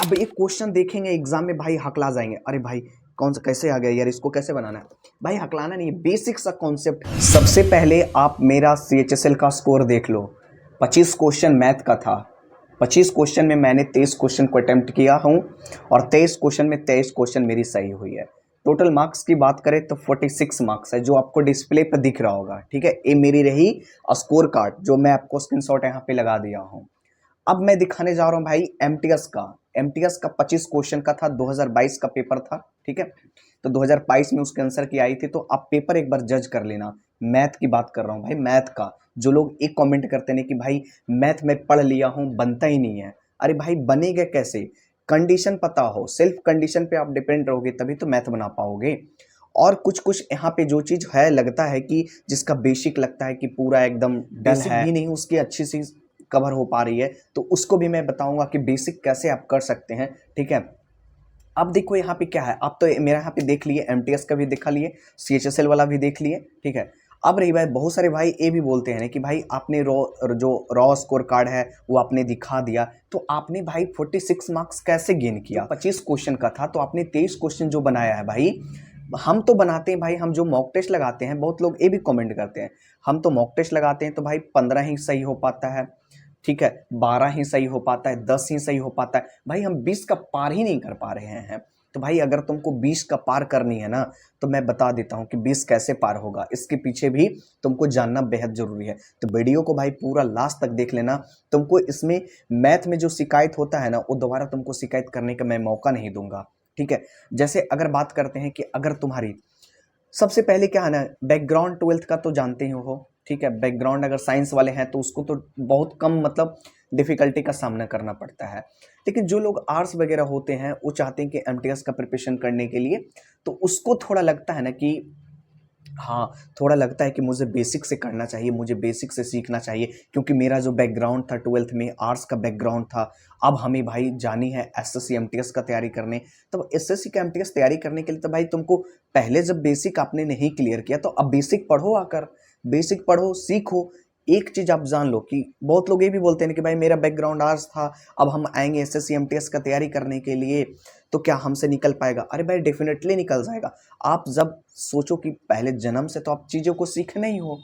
अब एक क्वेश्चन देखेंगे एग्जाम में भाई हकला जाएंगे, अरे भाई कौन सा कैसे आ गया यार, इसको कैसे बनाना है। भाई हकलाना नहीं, बेसिक सा कॉन्सेप्ट। सबसे पहले आप मेरा CHSL का स्कोर देख लो। 25 क्वेश्चन मैथ का था। 25 क्वेश्चन में मैंने 23 क्वेश्चन को अटेम्प्ट किया हूँ और 23 क्वेश्चन में 23 क्वेश्चन मेरी सही हुई है। टोटल मार्क्स की बात करें तो 46 मार्क्स है, जो आपको डिस्प्ले पर दिख रहा होगा। ठीक है, ये मेरी रही स्कोर कार्ड, जो मैं आपको स्क्रीनशॉट यहाँ पे लगा दिया हूँ। अब मैं दिखाने जा रहा हूं भाई एमटीएस का 25 क्वेश्चन का था, 2022 का पेपर था। ठीक है, तो 2022 में उसके आंसर की आई थी, तो आप पेपर एक बार जज कर लेना। मैथ की बात कर रहा हूं भाई, मैथ का। जो लोग एक कमेंट करते हैं कि भाई मैथ में पढ़ लिया हूं बनता ही नहीं है, अरे भाई बनेगा कैसे? कंडीशन पता हो, सेल्फ कंडीशन पे आप डिपेंड रहोगे तभी तो मैथ बना पाओगे। और कुछ कुछ यहाँ पे जो चीज है, लगता है कि जिसका बेसिक लगता है कि पूरा एकदम डल है, भी नहीं उसकी अच्छी सी कवर हो पा रही है, तो उसको भी मैं बताऊंगा कि बेसिक कैसे आप कर सकते हैं। ठीक है, अब देखो यहाँ पे क्या है। आप तो मेरा यहाँ पे देख लिए, एमटीएस का भी दिखा लिए, CHSL वाला भी देख लिए। ठीक है, अब रही बात, बहुत सारे भाई ये भी बोलते हैं कि भाई आपने जो रॉ स्कोर कार्ड है वो आपने दिखा दिया, तो आपने भाई 46 मार्क्स कैसे गेन किया? 25 क्वेश्चन का था तो आपने 23 क्वेश्चन जो बनाया है भाई। हम तो बनाते हैं भाई, हम जो मॉक टेस्ट लगाते हैं, बहुत लोग ये भी कमेंट करते हैं, हम तो मॉक टेस्ट लगाते हैं तो भाई 15 ही सही हो पाता है। ठीक है, 12 ही सही हो पाता है, 10 ही सही हो पाता है। भाई हम 20 का पार ही नहीं कर पा रहे हैं। तो भाई अगर तुमको 20 का पार करनी है ना, तो मैं बता देता हूं कि 20 कैसे पार होगा, इसके पीछे भी तुमको जानना बेहद जरूरी है। तो वीडियो को भाई पूरा लास्ट तक देख लेना। तुमको इसमें मैथ में जो शिकायत होता है ना, वो दोबारा तुमको शिकायत करने का मैं मौका नहीं दूंगा। ठीक है, जैसे अगर बात करते हैं कि अगर तुम्हारी सबसे पहले क्या है ना, बैकग्राउंड 12th का तो जानते ही हो। ठीक है, बैकग्राउंड अगर साइंस वाले हैं तो उसको तो बहुत कम मतलब डिफिकल्टी का सामना करना पड़ता है। लेकिन जो लोग आर्ट्स वगैरह होते हैं वो चाहते हैं कि एमटीएस का प्रिपरेशन करने के लिए, तो उसको थोड़ा लगता है ना कि हाँ, थोड़ा लगता है कि मुझे बेसिक से करना चाहिए, मुझे बेसिक से सीखना चाहिए, क्योंकि मेरा जो बैकग्राउंड था 12th में आर्ट्स का बैकग्राउंड था। अब हमें भाई जानी है एसएससी एमटीएस का तैयारी करने। तो एसएससी का एमटीएस तैयारी करने के लिए तो भाई तुमको पहले जब बेसिक आपने नहीं क्लियर किया, तो अब बेसिक पढ़ो, आकर बेसिक पढ़ो, सीखो। एक चीज आप जान लो कि बहुत लोग ये भी बोलते हैं कि भाई मेरा बैकग्राउंड आर्ट्स था, अब हम आएंगे एसएससी एमटीएस का तैयारी करने के लिए तो क्या हमसे निकल पाएगा? अरे भाई डेफिनेटली निकल जाएगा। आप जब सोचो कि पहले जन्म से तो आप चीज़ों को सीखने ही हो।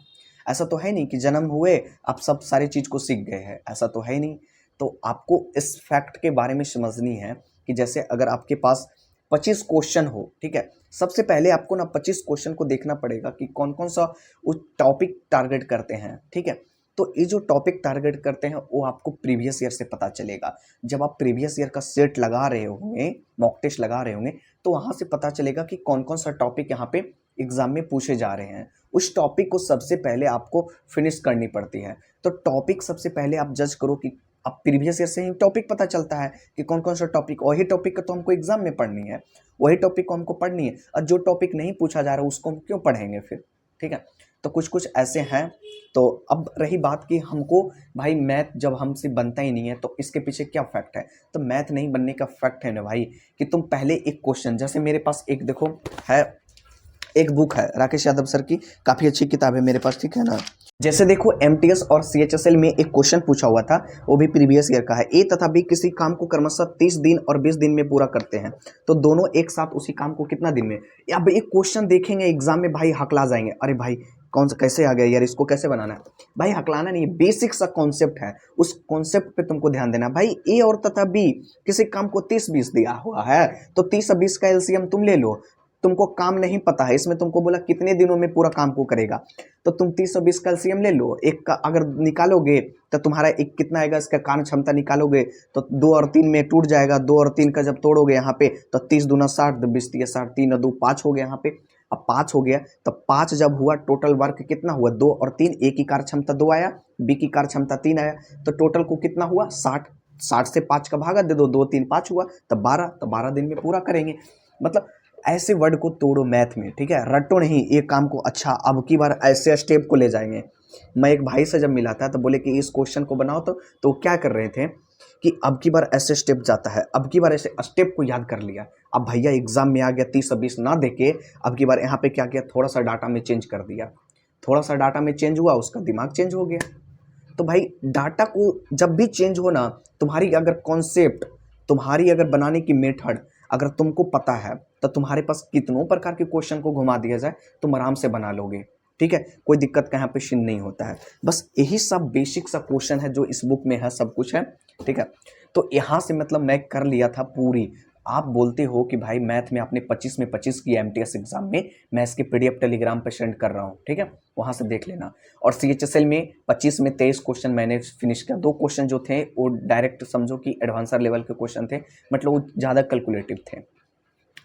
ऐसा तो है नहीं कि जन्म हुए आप सब सारी चीज़ को सीख गए हैं, ऐसा तो है नहीं। तो आपको इस फैक्ट के बारे में समझनी है कि जैसे अगर आपके पास 25 क्वेश्चन हो, ठीक है, सबसे पहले आपको ना 25 क्वेश्चन को देखना पड़ेगा कि कौन कौन सा वो टॉपिक टारगेट करते हैं। ठीक है, तो ये जो टॉपिक टारगेट करते हैं वो आपको प्रीवियस ईयर से पता चलेगा। जब आप प्रीवियस ईयर का सेट लगा रहे होंगे, मॉक टेस्ट लगा रहे होंगे, तो वहाँ से पता चलेगा कि कौन कौन सा टॉपिक यहाँ पे एग्जाम में पूछे जा रहे हैं। उस टॉपिक को सबसे पहले आपको फिनिश करनी पड़ती है। तो टॉपिक सबसे पहले आप जज करो कि अब प्रीवियस ईयर से ही टॉपिक पता चलता है कि कौन कौन सा टॉपिक, वही टॉपिक तो हमको एग्जाम में पढ़नी है, वही टॉपिक को हमको पढ़नी है, और जो टॉपिक नहीं पूछा जा रहा उसको हम क्यों पढ़ेंगे फिर? ठीक है, तो कुछ कुछ ऐसे हैं। तो अब रही बात कि हमको भाई मैथ जब हमसे बनता ही नहीं है तो इसके पीछे क्या फैक्ट है? तो मैथ नहीं बनने का फैक्ट है ना भाई कि तुम पहले एक क्वेश्चन, जैसे मेरे पास एक देखो है, एक बुक है राकेश यादव सर की, काफ़ी अच्छी किताब है मेरे पास। ठीक है ना, जैसे देखो एमटीएस और CHSL में एक क्वेश्चन पूछा हुआ था, वो भी प्रीवियस ईयर का है। ए तथा बी किसी काम को क्रमशः 30 दिन और 20 दिन में पूरा करते हैं, तो दोनों एक साथ उसी काम को कितना दिन में? अब एक क्वेश्चन देखेंगे एग्जाम में भाई हकला जाएंगे, अरे भाई कौन सा कैसे आ गया यार, इसको कैसे बनाना है? भाई हकलाना नहीं, बेसिक सा कॉन्सेप्ट है, उस कॉन्सेप्ट पे तुमको ध्यान देना। भाई ए और तथा बी किसी काम को 30-20 दिया हुआ है, तो 30 और 20 का एलसीएम तुम ले लो। तुमको काम नहीं पता है, इसमें तुमको बोला कितने दिनों में पूरा काम को करेगा, तो तुम 30 और 20 कैल्शियम ले लो। एक का अगर निकालोगे तो तुम्हारा एक कितना आएगा, इसका कार्य क्षमता निकालोगे तो 2 और 3 में टूट जाएगा। 2 और 3 का जब तोड़ोगे यहाँ पे तो 30 दूना 60, 20 तीया 60, 3 और 2 5 हो गया यहाँ पे। अब 5 हो गया तो 5 जब हुआ, टोटल वर्क कितना हुआ? 2 और 3, ए की कार्य क्षमता 2 आया, बी की कार्य क्षमता 3 आया, तो टोटल को कितना हुआ? 60। 60 से 5 का भागा दे दो, 2 3 5 हुआ तो 12, तो 12 दिन में पूरा करेंगे। मतलब ऐसे वर्ड को तोड़ो मैथ में, ठीक है, रटो नहीं एक काम को। अच्छा अब की बार ऐसे स्टेप को ले जाएंगे। मैं एक भाई से जब मिला था तो बोले कि इस क्वेश्चन को बनाओ, तो क्या कर रहे थे कि अब की बार ऐसे स्टेप जाता है, अब की बार ऐसे स्टेप को याद कर लिया। अब भैया एग्जाम में आ गया 30 और 20 ना देके, अब की बार यहाँ पे क्या किया, थोड़ा सा डाटा में चेंज कर दिया, थोड़ा सा डाटा में चेंज हुआ, उसका दिमाग चेंज हो गया। तो भाई डाटा को जब भी चेंज हो ना, तुम्हारी अगर कॉन्सेप्ट, तुम्हारी अगर बनाने की मेथड अगर तुमको पता है तो तुम्हारे पास कितनों प्रकार के क्वेश्चन को घुमा दिया जाए तुम आराम से बना लोगे। ठीक है, कोई दिक्कत का यहाँ पे सीन नहीं होता है। बस यही सब बेसिक सा क्वेश्चन है जो इस बुक में है, सब कुछ है। ठीक है, तो यहाँ से मतलब मैं कर लिया था पूरी। आप बोलते हो कि भाई मैथ में आपने 25 में 25 की एमटीएस एग्जाम में, मैं इसके पीडीएफ टेलीग्राम पे सेंड कर रहा हूँ, ठीक है, वहां से देख लेना। और सीएचएसएल में 25 में 23 क्वेश्चन मैंने फिनिश किया। 2 क्वेश्चन जो थे वो डायरेक्ट समझो कि एडवांसर लेवल के क्वेश्चन थे, मतलब वो ज़्यादा कैलकुलेटिव थे।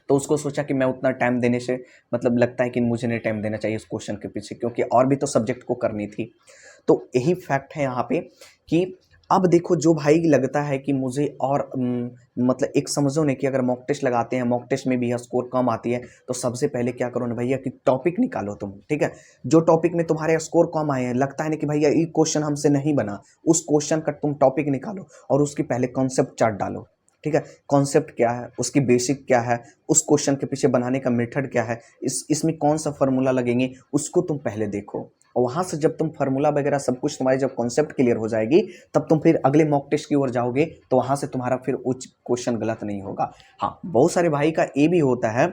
तो उसको सोचा कि मैं उतना टाइम देने से मतलब लगता है कि मुझे नहीं टाइम देना चाहिए इस क्वेश्चन के पीछे, क्योंकि और भी तो सब्जेक्ट को करनी थी। तो यही फैक्ट है यहाँ पे कि अब देखो जो भाई लगता है कि मुझे और मतलब एक समझो नहीं कि अगर मॉक टेस्ट लगाते हैं, मॉक टेस्ट में भी स्कोर कम आती है, तो सबसे पहले क्या करो ना भैया कि टॉपिक निकालो तुम। ठीक है, जो टॉपिक में तुम्हारे स्कोर कम आए हैं, लगता है ना कि भैया ये क्वेश्चन हमसे नहीं बना, उस क्वेश्चन का तुम टॉपिक निकालो और उसकी पहले कॉन्सेप्ट चार्ट डालो। ठीक है, कॉन्सेप्ट क्या है, उसकी बेसिक क्या है, उस क्वेश्चन के पीछे बनाने का मेथड क्या है, इसमें कौन सा फार्मूला लगेंगे, उसको तुम पहले देखो। और वहाँ से जब तुम फार्मूला वगैरह सब कुछ तुम्हारी जब कॉन्सेप्ट क्लियर हो जाएगी, तब तुम फिर अगले मॉक टेस्ट की ओर जाओगे, तो वहाँ से तुम्हारा फिर उच्च क्वेश्चन गलत नहीं होगा। हाँ, बहुत सारे भाई का ये भी होता है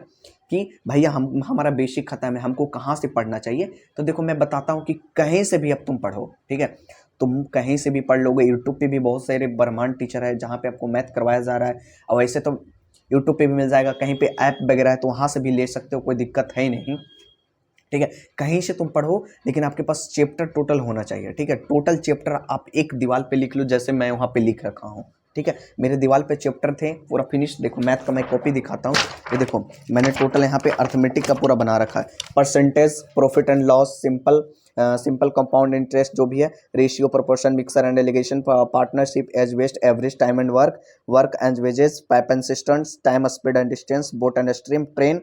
कि भैया हमारा बेसिक खत्म है, हमको कहाँ से पढ़ना चाहिए। तो देखो मैं बताता हूँ कि कहीं से भी अब तुम पढ़ो। ठीक है, तुम कहीं से भी पढ़ लोगे। यूट्यूब पे भी बहुत सारे ब्रह्मांड टीचर है जहाँ पे आपको मैथ करवाया जा रहा है, और वैसे तो यूट्यूब पे भी मिल जाएगा, कहीं पे ऐप वगैरह है तो वहाँ से भी ले सकते हो, कोई दिक्कत है ही नहीं। ठीक है, कहीं से तुम पढ़ो, लेकिन आपके पास चैप्टर टोटल होना चाहिए। ठीक है, टोटल चैप्टर आप एक दीवार पे लिख लो, जैसे मैं वहाँ पे लिख रखा हूँ। ठीक है, मेरे दीवार पे चैप्टर थे पूरा फिनिश। देखो मैथ का मैं कॉपी दिखाता हूँ, ये देखो मैंने टोटल यहाँ पे अर्थमेटिक का पूरा बना रखा है। Percentage, profit and loss, simple simple compound interest जो भी है, ratio, proportion, mixer and alligation, partnership, age west, average, time and work, work and wages, pipe and systems, time, speed and distance, boat and stream, train,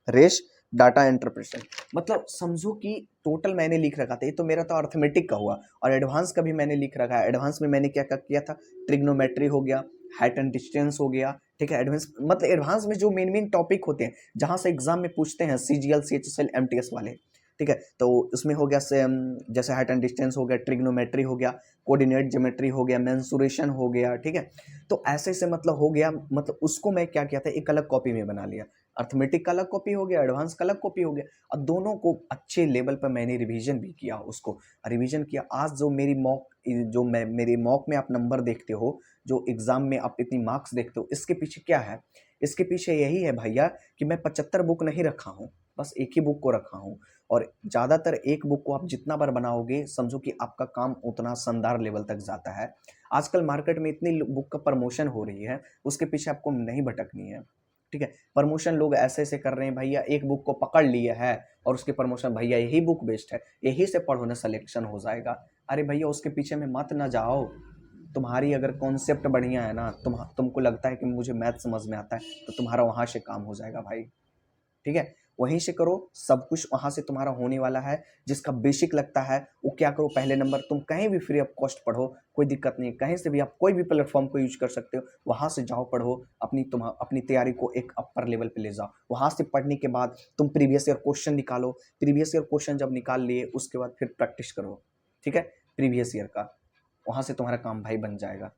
race, data interpretation. मतलब समझो कि total मैंने लिख रखा था। ये तो मेरा तो अर्थमेटिक का हुआ, और एडवांस का भी मैंने लिख रखा है। एडवांस में मैंने क्या क्या किया था, ट्रिग्नोमेट्री हो गया, हाइट एंड डिस्टेंस हो गया। ठीक है, एडवांस मतलब एडवांस में जो मेन टॉपिक होते हैं जहां से एग्जाम में पूछते हैं, सीजीएल, सीएचएसएल, एमटीएस वाले। ठीक है, तो उसमें हो गया से जैसे हाइट एंड डिस्टेंस हो गया, ट्रिग्नोमेट्री हो गया, कोऑर्डिनेट ज्योमेट्री हो गया, मेंसुरेशन हो गया। ठीक है, तो ऐसे से मतलब हो गया, मतलब उसको मैं क्या किया था, एक अलग कॉपी में बना लिया। अर्थमेटिक का अलग कॉपी हो गया, एडवांस का अलग कॉपी हो गया, और दोनों को अच्छे लेवल पर मैंने रिवीजन भी किया। उसको रिवीजन किया। आज जो मेरे मॉक में आप नंबर देखते हो, जो एग्जाम में आप इतनी मार्क्स देखते हो, इसके पीछे क्या है? इसके पीछे यही है भैया कि मैं 75 बुक नहीं रखा हूँ, बस एक ही बुक को रखा हूँ। और ज़्यादातर एक बुक को आप जितना बार बनाओगे, समझो कि आपका काम उतना शानदार लेवल तक जाता है। आजकल मार्केट में इतनी बुक का प्रमोशन हो रही है, उसके पीछे आपको नहीं भटकनी है। ठीक है, प्रमोशन लोग ऐसे ऐसे कर रहे हैं भैया, एक बुक को पकड़ लिया है और उसके प्रमोशन, भैया यही बुक बेस्ट है, यही से पढ़ो ना सिलेक्शन हो जाएगा। अरे भैया उसके पीछे में मत ना जाओ। तुम्हारी अगर कॉन्सेप्ट बढ़िया है ना, तुमको लगता है कि मुझे मैथ समझ में आता है, तो तुम्हारा वहां से काम हो जाएगा भाई। ठीक है, वहीं से करो, सब कुछ वहां से तुम्हारा होने वाला है। जिसका बेसिक लगता है वो क्या करो, पहले नंबर तुम कहीं भी फ्री ऑफ कॉस्ट पढ़ो, कोई दिक्कत नहीं। कहीं से भी आप कोई भी प्लेटफॉर्म को यूज कर सकते हो, वहां से जाओ पढ़ो, अपनी तैयारी को एक अपर लेवल पे ले जाओ। वहां से पढ़ने के बाद तुम प्रीवियस ईयर क्वेश्चन निकालो। प्रीवियस ईयर क्वेश्चन जब निकाल लिए, उसके बाद फिर प्रैक्टिस करो। ठीक है, प्रीवियस ईयर का, वहां से तुम्हारा काम भाई बन जाएगा।